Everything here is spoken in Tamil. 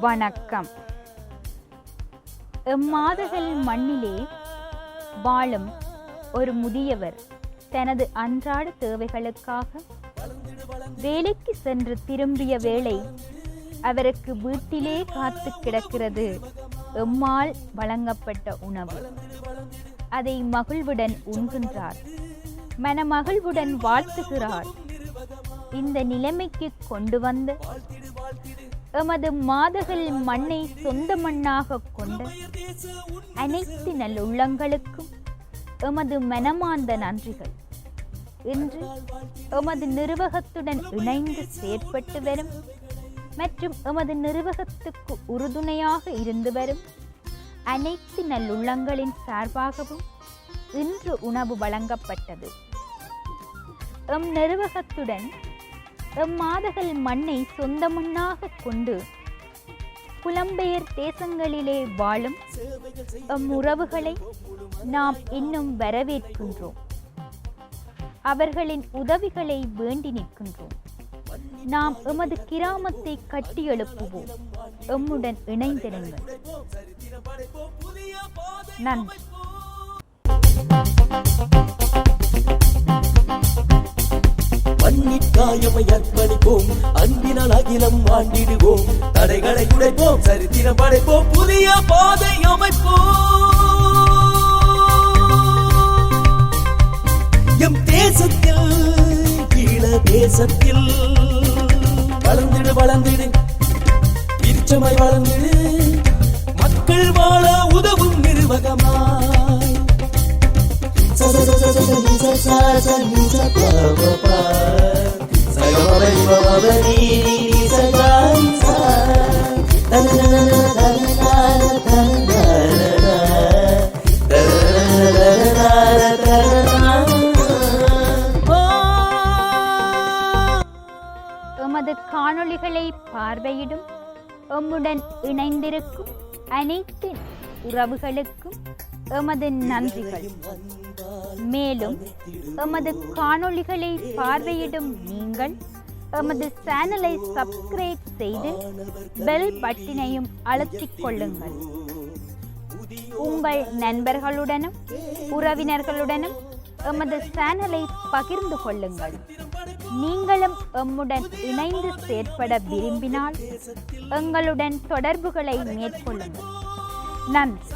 வணக்கம். எம்மாதர்கள் மண்ணிலே வாழும் ஒரு முதியவர் தனது அன்றாட தேவைகளுக்காக வேலைக்கு சென்று திரும்பிய வேளை அவருக்கு வீட்டிலே காத்து கிடக்கிறது எம்மால் வழங்கப்பட்ட உணவு. அதை மகிழ்வுடன் உண்கின்றார், மனமகிழ்வுடன் வாழ்த்துகிறார். இந்த நிலைமைக்கு கொண்டு வந்த எமது மாதகள் மண்ணை சொந்த மண்ணாக கொண்ட அனைத்து நல்லுள்ளங்களுக்கும் எமது மனமார்ந்த நன்றிகள். இன்று எமது நிர்வாகத்துடன் இணைந்து செயற்பட்டு வரும் மற்றும் எமது நிர்வாகத்துக்கு உறுதுணையாக இருந்து வரும் அனைத்து நல்லுள்ளங்களின் சார்பாகவும் இன்று உணவு வழங்கப்பட்டது. எம் நிர்வாகத்துடன் எம்மாதகள் மண்ணை சொந்த மண்ணாக கொண்டு புலம்பெயர் தேசங்களிலே வாழும் எம் உறவுகளை நாம் இன்னும் வரவேற்கின்றோம். அவர்களின் உதவிகளை வேண்டி நிற்கின்றோம். நாம் எமது கிராமத்தை கட்டி எழுப்புவோம். எம்முடன் இணைந்திருங்கள். நன்றி. மண்ணிற்காயமை அர்ப்பணிப்போம், அன்பினால் அகிலம் ஆண்டிடுவோம், தடைகளை உடைப்போம், சரித்திரம் படைப்போம், புதிய பாதை அமைப்போம். எம் தேசத்தில் ஈழ தேசத்தில் வளர்ந்திடு வளர்ந்திடு விருட்சமாய் வளர்ந்திடு, மக்கள் வாழ உதவும் நிர்வாகமாய் எமது காணொளிகளை பார்வையிடும் எம்முடன் இணைந்திருக்கும் அனைத்து உறவுகளுக்கும் எமது நன்றிகள். மேலும் எமது காணொளிகளை பார்வையிடும் நீங்கள் எமது சேனலை சப்ஸ்கிரைப் செய்து பெல் பட்டினையும் அழுத்திக் கொள்ளுங்கள். உங்கள் நண்பர்களுடனும் உறவினர்களுடனும் எமது சேனலை பகிர்ந்து கொள்ளுங்கள். நீங்களும் எம்முடன் இணைந்து செயற்பட விரும்பினால் எங்களுடன் தொடர்புகளை மேற்கொள்ளுங்கள். நன்றி.